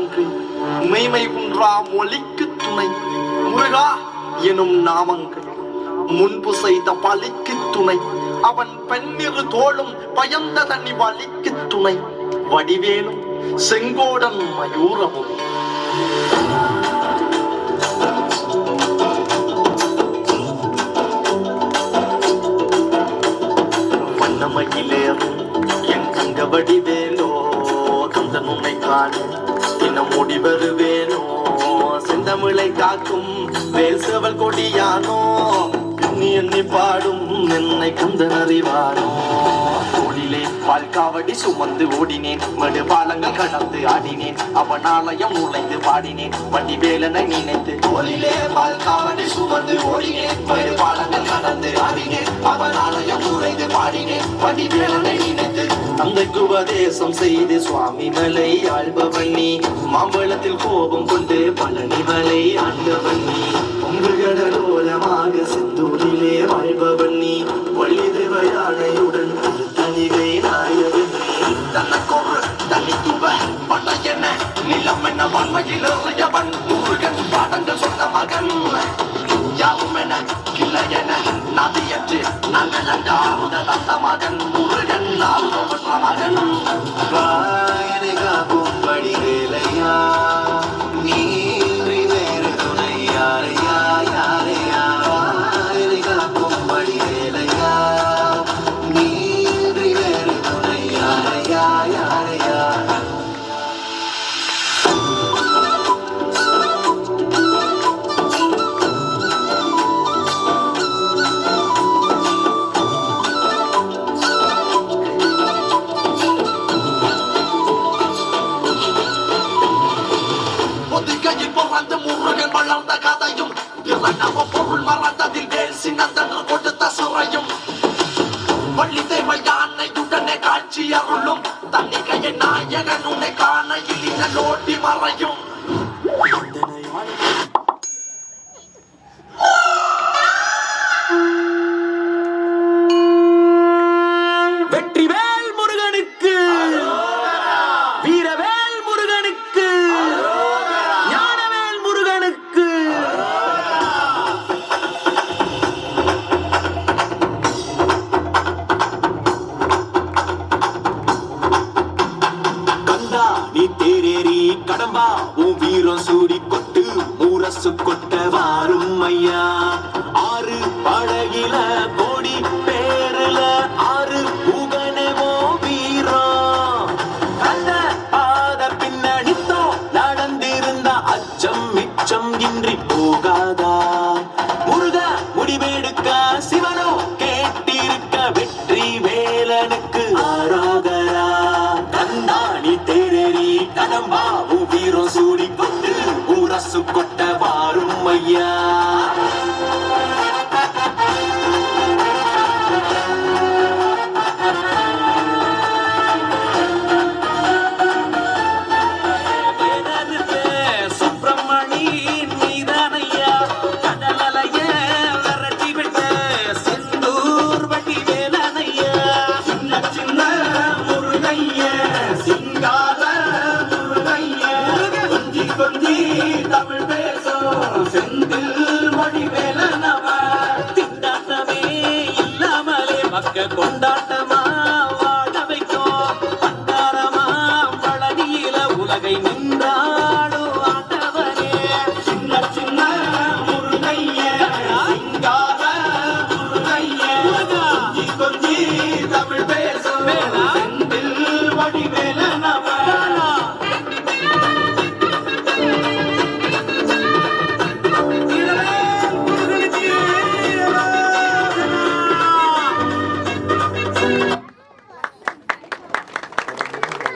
நாமங்கள் மெய்மை குன்றா மொழிக்கு துணை முருகா எனும் நாமங்கள் முன்பு செய்த பலிக்கு துணை அவன் பெண்ணிரு தோளும் பயந்த தண்ணி வலிக்கு துணை வடிவேலும் செங்கோடன் மயூரமும் வண்ணமயிலேறும் என் கங்க வடிவேலோ கந்தன் உன்னை காணும் தினம் முடி வருவேனோ செந்தமிழை காக்கும் வேல்சவல் கொடியானோ எண்ணி எண்ணி பாடும் என்னை கந்தன் அறிவானோ தோளிலே பால் காவடி சுமந்து ஓடினேன் மடு பாலங்கள் கடந்து ஆடினேன் அவன் ஆலயம் நுழைந்து பாடினேன் வடிவேலனை நினைத்து தோளிலே பால் காவடி சுமந்து ஓடினேன் மடு பாலங்கள் கடந்து ஆடினேன் அவன் ஆலயம் நுழைந்து பாடினேன் வடிவேலனை நினைத்து தந்தைக்கு உபதேசம் செய்து சுவாமி மலை ஆள்பவன் நீ மாம்பழத்தில் கோபம் கொண்டு பழனி மலை ஆண்டவன் நீ பொங்குகடலோலமாக செந்தூரிலே வாழ்பவன் நீ வள்ளிதேவ யானையுடன் தனிகை நாயகன் நீ தனக்கொரு தனித்துவ பண்ண என்ன நிலம் என்ன வன்மையில் இறையவன் முருகன் பாடங்கள் சொன்ன மகன் யாவும் என இல்லை என நதியற்று நல்ல தந்த மகன் முருகன் ஆளுபவன் மகன் காக்கும் வடிவேலையா நீன்றி வேறு துணை யாரையா யாரையா காக்கும் வடிவேலையா நீன்றி வேறு துணை யாரையா யாரையா முருகன் வளர்ந்த கதையும் இறங்கவ பொருள் மறந்ததில் வேல் சின்னந்தன்று கொடுத்த சிறையும் வள்ளிதேவ யானையுடனே காட்சி அருளும் தன்னிகையை நாயகன் உன்னை காணையில் இதனோட்டி மறையும் வெற்றிவேல் முருகனுக்கு வீரவேல் முருகனுக்கு ஞானவேல் முருகனுக்கு கந்தா நீ தேரேறி கடம்பா உன் வீரம் சூடி கொட்டு முரசு கொட்ட வாரும் ஐயா ஆறு படகில கோடி பேருல ஆறு உகனவோ வீரம் கந்த பாத பின்னணித்தோ நடந்திருந்த அச்சம் மிச்சம் இன்றி போகாதா முருக முடிவெடுக்க சிவனோ கேட்டிருக்க வெற்றி வேலனுக்கு ஆராதரா கந்தாணி தேரேறி கடம்பா வீரம் சூடி கொண்டு ஊரசு கொட்ட வாரும் ஐயா தமிழ் பேசும் செந்தில் வடிவேலனவ திண்டாட்டமே இல்லாமலே மக்க கொண்டாட்டமா வாழ வைக்கும் பண்டாரமா பழனியில உலகை நின்றா